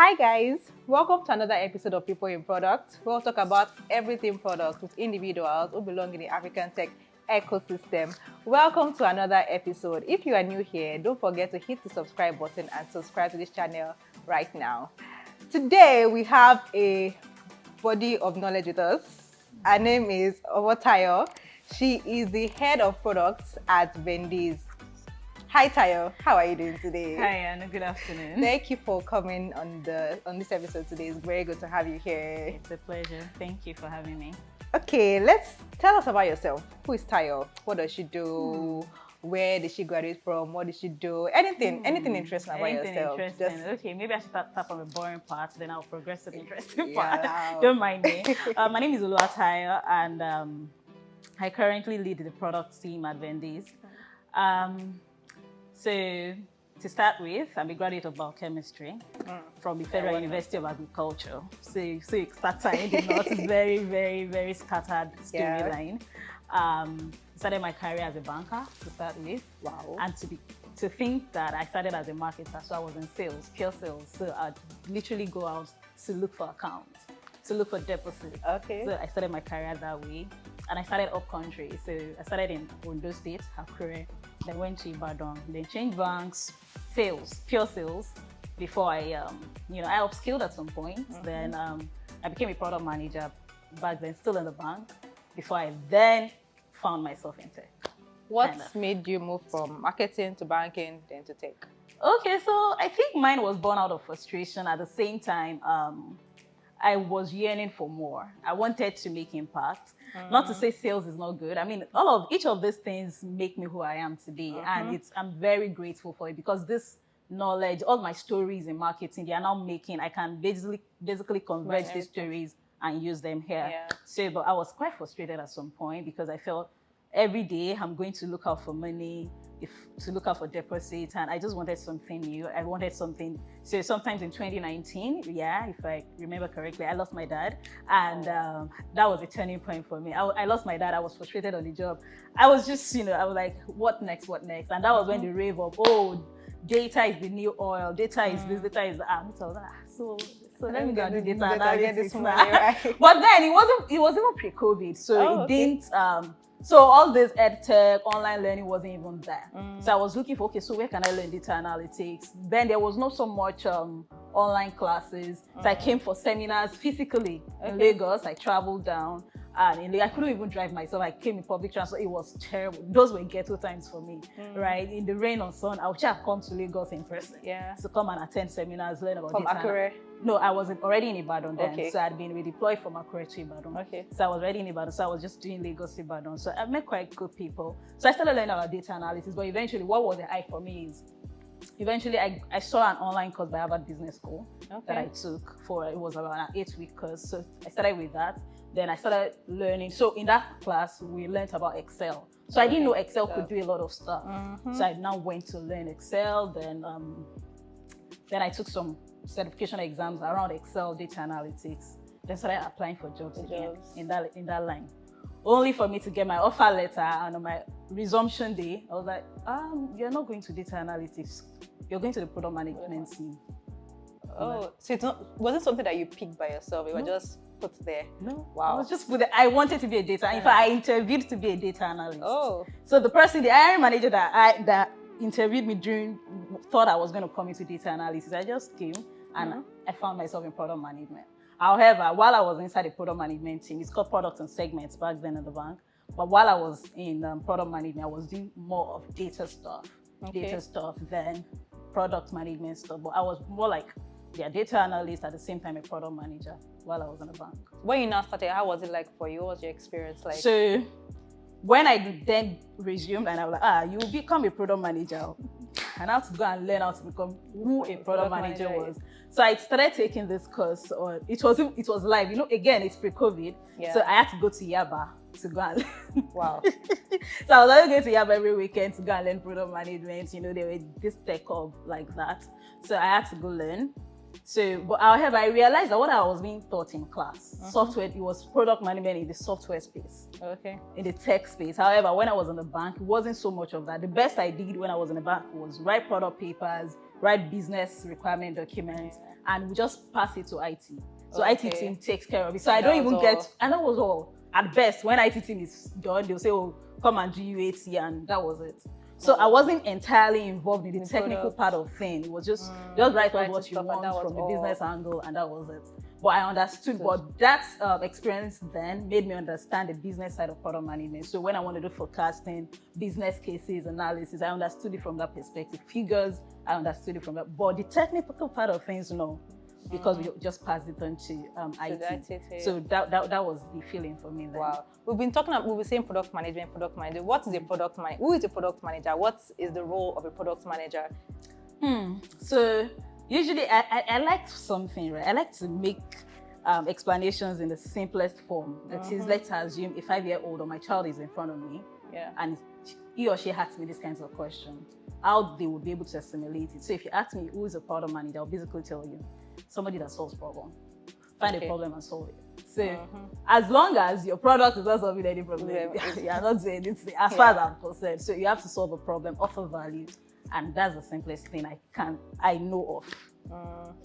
Hi guys, welcome to another episode of People in Product. We'll talk about everything product with individuals who belong in the African tech ecosystem. Welcome to another episode. If you are new here, don't forget to hit the subscribe button and subscribe to this channel right now. Today we have a body of knowledge with us. Her name is Tayo. She is the head of products at Vendease. Hi Tayo, how are you doing today? Hi Anna, good afternoon. Thank you for coming on this episode today. It's very good to have you here. It's a pleasure. Thank you for having me. Okay, let's tell us about yourself. Who is Tayo? What does she do? Where did she graduate from? What did she do? Anything interesting about yourself. Interesting. Okay, maybe I should start from the boring part, then I'll progress to the interesting part. Don't mind me. My name is Tayo, and I currently lead the product team at Vendease. So, to start with, I'm a graduate of biochemistry from the Federal University of Agriculture. So it's started in the north, it's very, very, very scattered storyline. Started my career as a banker to start with. Wow. And to think that I started as a marketer, so I was in sales, pure sales. So I'd literally go out to look for accounts, to look for deposits. Okay. So I started my career that way. And I started up country. So I started in Ondo State, Akure, then went to Ibadan, then changed banks, sales, pure sales, before I upskilled at some point. Then I became a product manager back then, still in the bank, before I then found myself in tech. What made you move from marketing to banking, then to tech? Okay, so I think mine was born out of frustration. At the same time, I was yearning for more. I wanted to make impact. Not to say sales is not good. I mean, each of these things make me who I am today. And I'm very grateful for it because this knowledge, all my stories in marketing, they are now I can basically convert these stories and use them here. Yeah. So, but I was quite frustrated at some point because I felt every day I'm going to look out for money, to look out for deposits, and I just wanted something new. I wanted something. So sometimes in 2019, if I remember correctly, I lost my dad, and that was a turning point for me. I lost my dad. I was frustrated on the job. I was just, I was like, what next? What next? And that was when the rave of, data is the new oil. Data is this. Data is that. So I was like, so let me go do data analytics now. Right? But then it wasn't even pre-COVID, so it didn't. So all this ed tech, online learning wasn't even there. So I was looking for, so where can I learn data analytics? Then there was not so much online classes. So I came for seminars physically in Lagos. I traveled down. And I couldn't even drive myself. I came in public transport. It was terrible. Those were ghetto times for me, right? In the rain or sun, I would just come to Lagos in person. Yeah. So come and attend seminars, learn about From data. Akure? No, I was already in Ibadan then. Okay. So I'd been redeployed from Akure to Ibadan. Okay. So I was already in Ibadan. So I was just doing Lagos, Ibadan. So I met quite good people. So I started learning about data analysis. But eventually, what was the hype for me is, eventually I saw an online course by Harvard Business School that I took it was about an 8-week course. So I started with that. Then I started learning. So in that class, we learned about Excel. So I didn't know Excel could do a lot of stuff. So I now went to learn Excel. Then I took some certification exams around Excel, data analytics. Then started applying for jobs again in that line. Only for me to get my offer letter, and on my resumption day, I was like, you're not going to data analytics. You're going to the product management team. Oh, so wasn't something that you picked by yourself? You were just put there? No. Wow. I was just put there. I wanted to be a data. In fact, I interviewed to be a data analyst. Oh. So the hiring manager that interviewed me thought I was going to come into data analysis. I just came and I found myself in product management. However, while I was inside the product management team, it's called products and segments back then in the bank. But while I was in product management, I was doing more of data stuff than product management stuff. But I was more like data analyst at the same time a product manager while I was in the bank. When you now started, how was it like for you? What was your experience like? So when I then resumed and I was like, you become a product manager. And I had to go and learn how to become who a product manager was. So I started taking this course, or it was live. Again, it's pre-COVID. Yeah. So I had to go to Yaba to go and learn. Wow. So I was always going to Yaba every weekend to go and learn product management. There were this tech hub like that. So I had to go learn. So, but however, I realized that what I was being taught in class, software, it was product management in the software space, Okay. in the tech space. However, when I was in the bank, it wasn't so much of that. The best I did when I was in the bank was write product papers, write business requirement documents, and we just pass it to IT. So IT team takes care of it. So I don't even get, and that was all. At best, when IT team is done, they'll say, oh, come and do UAT, and that was it. So I wasn't entirely involved in the technical part of things. It was just write out what you want from the business angle, and that was it. But I understood. But that experience then made me understand the business side of product management. So when I wanted to do forecasting, business cases, analysis, I understood it from that perspective. Figures, I understood it from that. But the technical part of things, no, because we just passed it on to IT. So that was the feeling for me then. Wow. We've been saying product management, product manager. What is a product manager? Who is a product manager? What is the role of a product manager? So usually I like something, right? I like to make explanations in the simplest form. That is, let's assume a 5-year-old or my child is in front of me, and he or she asks me these kinds of questions, how they would be able to assimilate it. So if you ask me who is a product manager, I'll basically tell you somebody that solves problem. Find a problem and solve it. So as long as your product is not solving any problem, you are not doing anything as far as I'm concerned. So you have to solve a problem, offer value, and that's the simplest thing I know of.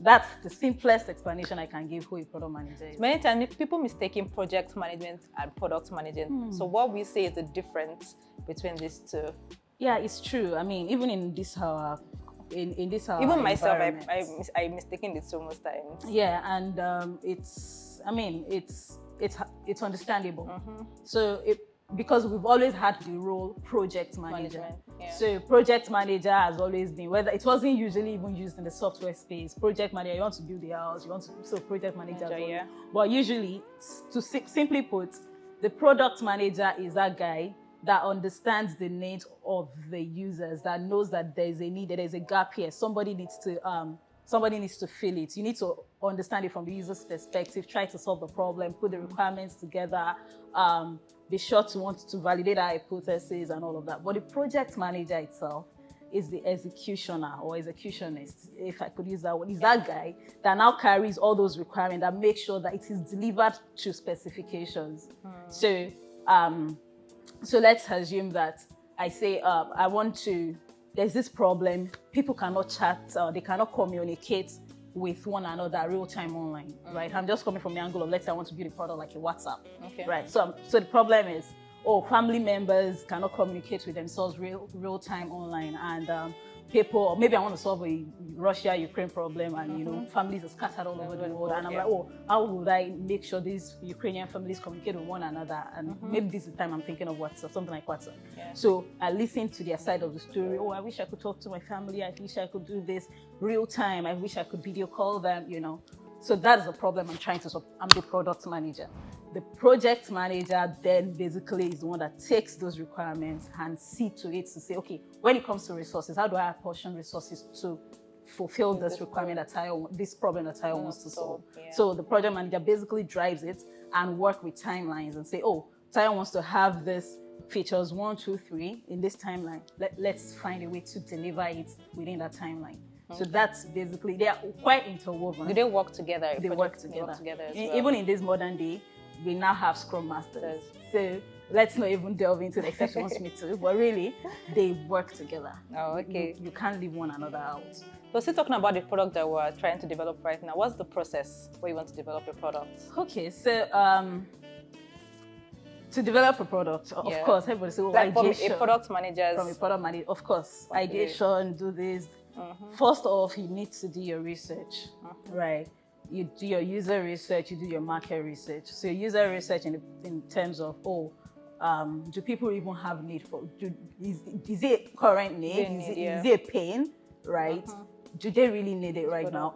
That's the simplest explanation I can give who a product manager is. Many times people mistaking project management and product management. So what we say is the difference between these two. Yeah, it's true. I mean, even in this in this even myself, I mistaken it so most times. Yeah, and it's understandable. So because we've always had the role project manager. So project manager has always been, whether it wasn't usually even used in the software space. Project manager, you want to build the house, so project manager. But usually, to simply put, the product manager is that guy that understands the needs of the users, that knows that there's a need, that there's a gap here. Somebody needs to fill it. You need to understand it from the user's perspective, try to solve the problem, put the requirements together, be sure to want to validate our hypothesis and all of that. But the project manager itself is the executioner or executionist, if I could use that word. Is that guy that now carries all those requirements that makes sure that it is delivered to specifications. So let's assume that I say, there's this problem, people cannot chat, they cannot communicate with one another real-time online, right? I'm just coming from the angle of, let's say I want to build a product like a WhatsApp, right? So the problem is, family members cannot communicate with themselves real-time online, and people, or maybe I want to solve a Russia-Ukraine problem, and families are scattered all over the world, and I'm like, how would I make sure these Ukrainian families communicate with one another? And maybe this is the time I'm thinking of WhatsApp, something like WhatsApp. So I listen to their side of the story. I wish I could talk to my family. I wish I could do this real time. I wish I could video call them, So that's the problem I'm trying to solve. I'm the product manager. The project manager then basically is the one that takes those requirements and see to it to say, okay, when it comes to resources, how do I apportion resources to fulfill this requirement this problem that Tayo wants to solve? So the project manager basically drives it and work with timelines and say, Tayo wants to have this features 1, 2, 3 in this timeline. Let's find a way to deliver it within that timeline. So that's basically, they are quite interwoven. Do they work together? They work together. As well. Even in this modern day, we now have Scrum Masters. So let's not even delve into the except she wants me to, but really, they work together. Oh, okay. You can't leave one another out. So still talking about the product that we're trying to develop right now, what's the process where you want to develop a product? Okay, so to develop a product, of course, everybody says, like from a product manager. From a product manager, of course, ideation, do this. First off, you need to do your research, right? You do your user research, you do your market research. So your user research in terms of, do people even have need for, is it a current need? Is it a pain, right? Do they really need it right now?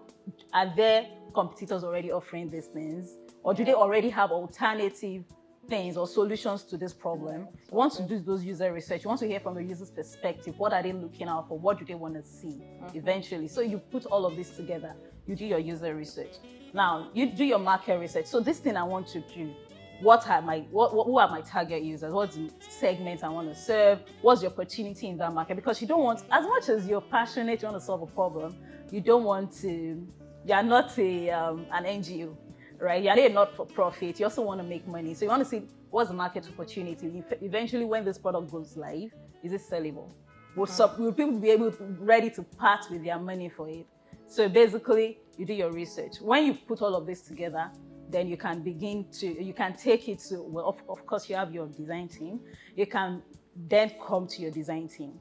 Are there competitors already offering these things? Or do they already have alternative things or solutions to this problem? You want to do those user research. You want to hear from the user's perspective. What are they looking out for? What do they want to see eventually? So you put all of this together. You do your user research. Now, you do your market research. So this thing I want to do, who are my target users? What's the segment I want to serve? What's the opportunity in that market? Because you don't want, as much as you're passionate, you want to solve a problem, you don't want to you're not an NGO, right? You're not for profit. You also want to make money. So you want to see what's the market opportunity. Eventually, when this product goes live, is it sellable? Will people be ready to part with their money for it? So basically, you do your research. When you put all of this together, then you can you can take it to, well, of course, you have your design team. You can then come to your design team,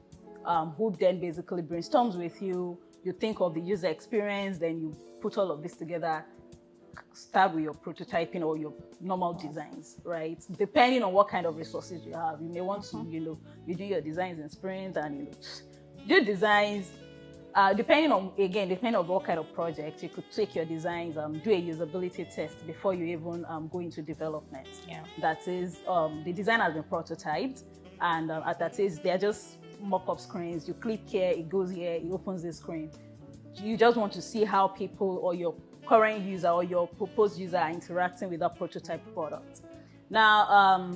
who then basically brainstorms with you. You think of the user experience, then you put all of this together, start with your prototyping or your normal designs, right? Depending on what kind of resources you have. You may want to, you do your designs in sprint and, do designs. Depending on what kind of project, you could take your designs, do a usability test before you even go into development. Yeah. That is, the design has been prototyped, and that is, they're just mock-up screens. You click here, it goes here, it opens the screen. You just want to see how people or your current user or your proposed user are interacting with that prototype product. Now,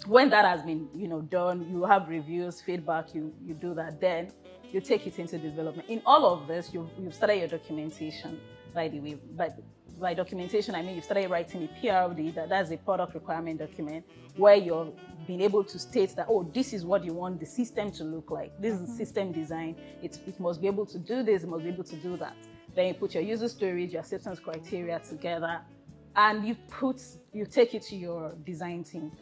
when that has been, done, you have reviews, feedback, you do that, then you take it into development. In all of this, you've started your documentation, by the way. But by documentation, I mean you've started writing a PRD, that's a product requirement document, where you're being able to state that, oh, this is what you want the system to look like. This is system design. It must be able to do this, it must be able to do that. Then you put your user stories, your acceptance criteria together, and you take it to your design team.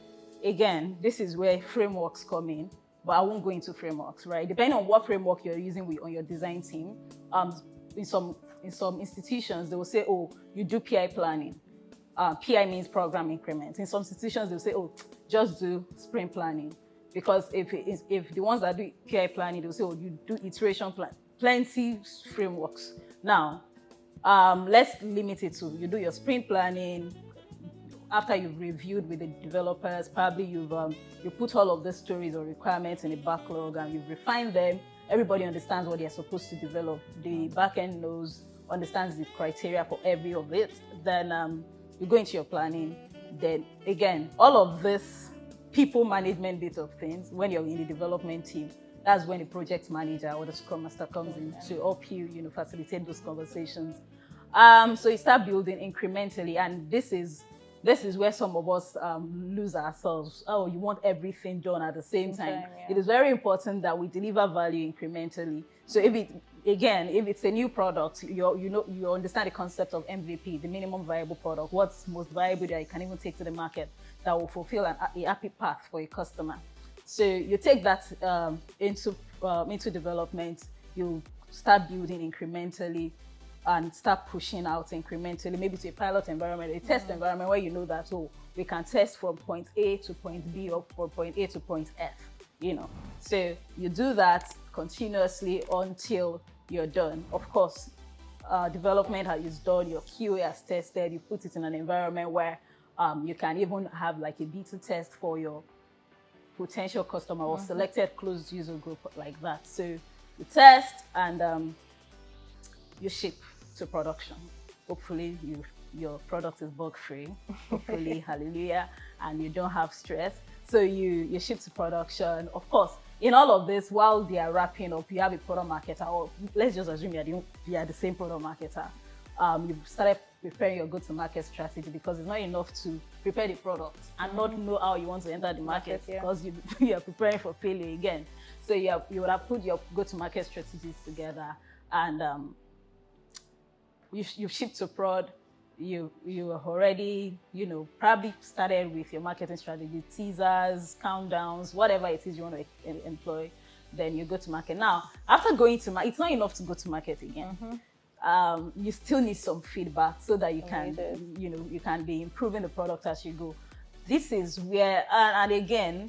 Again, this is where frameworks come in, but I won't go into frameworks, right? Depending on what framework you're using on your design team, in some institutions, they will say, oh, you do PI planning. PI means program increments. In some institutions, they'll say, oh, just do sprint planning. Because if the ones that do PI planning, they'll say, oh, you do iteration plan. Plenty frameworks. Now, let's limit it to, you do your sprint planning. After you've reviewed with the developers, probably you put all of the stories or requirements in a backlog and you've refined them. Everybody understands what they're supposed to develop. The backend understands the criteria for every of it. Then you go into your planning. Then again, all of this people management bit of things, when you're in the development team, that's when the project manager or the scrum master comes in to help you, facilitate those conversations. So you start building incrementally, and this is where some of us lose ourselves. Oh, you want everything done at the same time. Yeah. It is very important that we deliver value incrementally. So if it's a new product, you understand the concept of MVP, the minimum viable product, what's most viable that you can even take to the market that will fulfill a happy path for your customer. So you take that into development, you start building incrementally, and start pushing out incrementally, maybe to a pilot environment, a test environment where you know that, oh, we can test from point A to point B or from point A to point F, So you do that continuously until you're done. Of course, development is done, your QA has tested, you put it in an environment where you can even have like a beta test for your potential customer or selected closed user group like that. So you test and you ship to production. Hopefully your product is bug free. Hopefully, hallelujah, and you don't have stress. So you ship to production. Of course, in all of this, while they are wrapping up, you have a product marketer, or let's just assume you are the same product marketer. You've started preparing your go-to-market strategy, because it's not enough to prepare the product and not know how you want to enter the market, because you are preparing for failure again. So you would have put your go-to-market strategies together, and you've shipped to prod. You have already, probably started with your marketing strategy, teasers, countdowns, whatever it is you want to employ. Then you go to market. Now, after going to market, it's not enough to go to market again. You still need some feedback so that you can, you can be improving the product as you go. This is where, and again,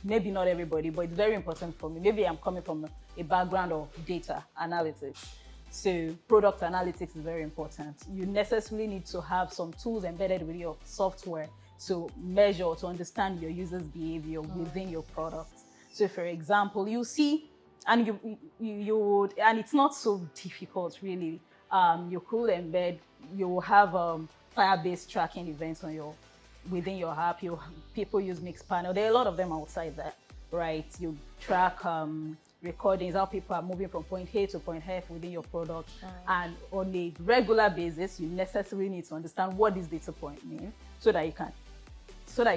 maybe not everybody, but it's very important for me. Maybe I'm coming from a background of data analytics. So product analytics is very important. You necessarily need to have some tools embedded with your software to measure, to understand your users' behavior within your product. So for example, you see, and you would, and it's not so difficult really. You could embed, you will have Firebase tracking events within your app. People use Mixpanel. There are a lot of them outside that, right? You track recordings, how people are moving from point A to point F within your product. And on a regular basis, you necessarily need to understand what this data point means so that you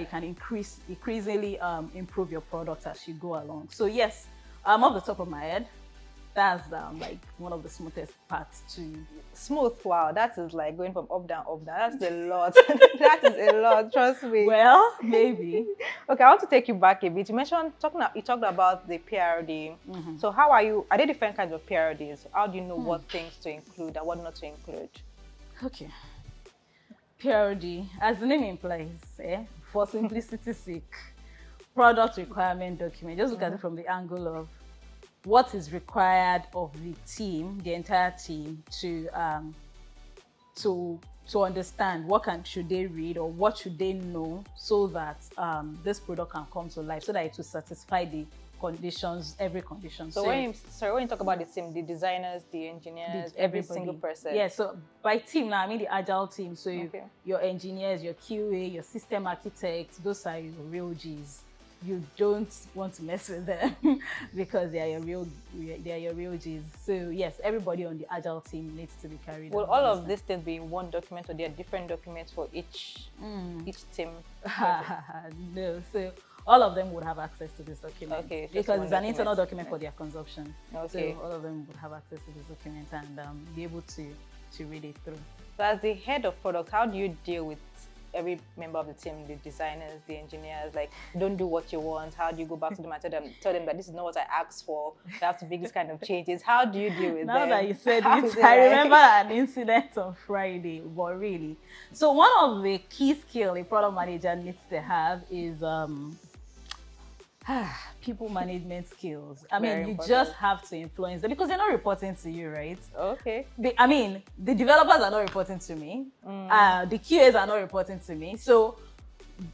can increasingly improve your product as you go along. So yes, off the top of my head, that's like one of the smoothest parts to smooth. Wow, that is like going from up down up down. That's a lot. That is a lot, trust me. Well, maybe. Okay, I want to take you back a bit. You talked about the PRD. So how are there different kinds of PRDs? How do you know what things to include and what not to include? Okay, PRD, as the name implies, for simplicity's sake, product requirement document. Just look at it from the angle of what is required of the team, the entire team, to understand what should they read or what should they know so that this product can come to life, so that it will satisfy the conditions, every condition. So when you talk about the team, the designers, the engineers, every single person. Yeah, so by team now, I mean the agile team. So your engineers, your QA, your system architects, those are your real Gs. You don't want to mess with them because they are your real Gs. So yes, everybody on the agile team needs to be carried. Will all of these things be in one document, or there are different documents for each team? No, so all of them would have access to this document. Okay, because it's an internal document for their consumption. Okay. So all of them would have access to this document and be able to read it through. So as the head of product, how do you deal with every member of the team, the designers, the engineers? Like, don't do what you want. How do you go back to them and tell them that this is not what I asked for? You have to make this kind of changes. How do you deal with now them? Now that you said it, I remember an incident on Friday, but really. So one of the key skills a product manager needs to have is people management skills. I mean, you just have to influence them because they're not reporting to you, right? Okay. I mean, the developers are not reporting to me. The QAs are not reporting to me. So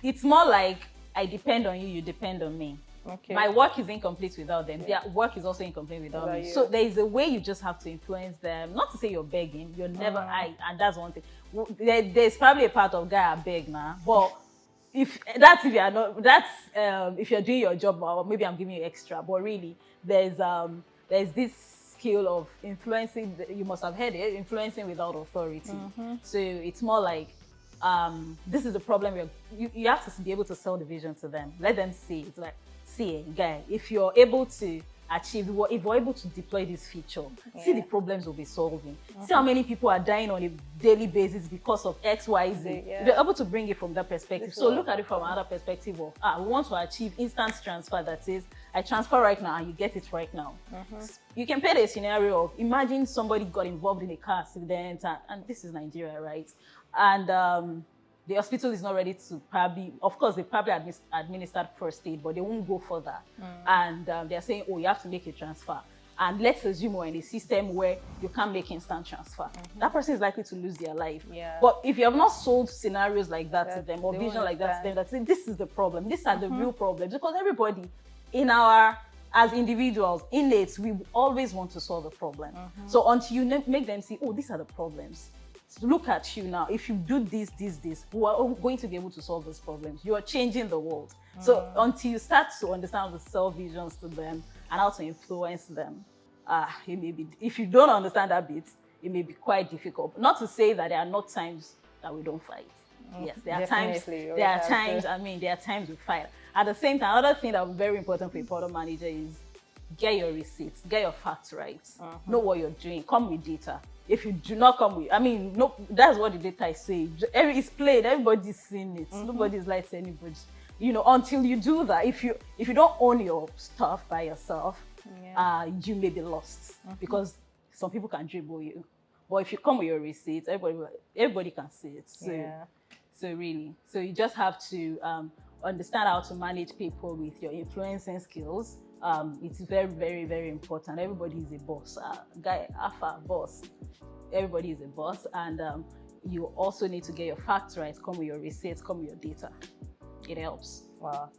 it's more like I depend on you, you depend on me. Okay. My work is incomplete without them. Their work is also incomplete without me. So there is a way you just have to influence them. Not to say you're begging. You're never, and that's one thing. There's probably a part of guy I beg now, but if you're doing your job, or maybe I'm giving you extra, but really there's this skill of influencing. You must have heard it, influencing without authority. So it's more like this is the problem. You have to be able to sell the vision to them. Let them see. It's like, see, guy, if you're able to achieve, if we're able to deploy this feature, see the problems we'll be solving. See how many people are dying on a daily basis because of X, Y, Z. They're able to bring it from that perspective. So look at it from another perspective of, we want to achieve instant transfer. That is, I transfer right now and you get it right now. You can paint a scenario of, imagine somebody got involved in a car accident, and this is Nigeria, right? And the hospital is not ready to of course, they probably administered first aid, but they won't go further. And they're saying, oh, you have to make a transfer. And let's assume we're in a system where you can't make instant transfer. That person is likely to lose their life. But if you have not sold scenarios like that to them, or vision like that to them, that say, this is the problem, these are the real problems, because everybody as individuals, innate, we always want to solve a problem. So until you make them see, oh, these are the problems. Look at you now. If you do this, we are going to be able to solve these problems. You are changing the world. So until you start to understand the self visions to them and how to influence them, it may be, if you don't understand that bit, it may be quite difficult. Not to say that there are not times that we don't fight. Yes, there are times. There are times we fight. At the same time, another thing that is very important for a product manager is get your receipts, get your facts right. Know what you're doing. Come with data. If you do not come with, no, that's what the data is saying. It's played, everybody's seeing it. Nobody's like anybody. Until you do that, if you don't own your stuff by yourself, you may be lost because some people can dribble you. But if you come with your receipts, everybody can see it. So you just have to understand how to manage people with your influencing skills. It's very, very, very important. Everybody is a boss. Guy, alpha, boss. Everybody is a boss. And you also need to get your facts right. Come with your receipts, come with your data. It helps. Wow.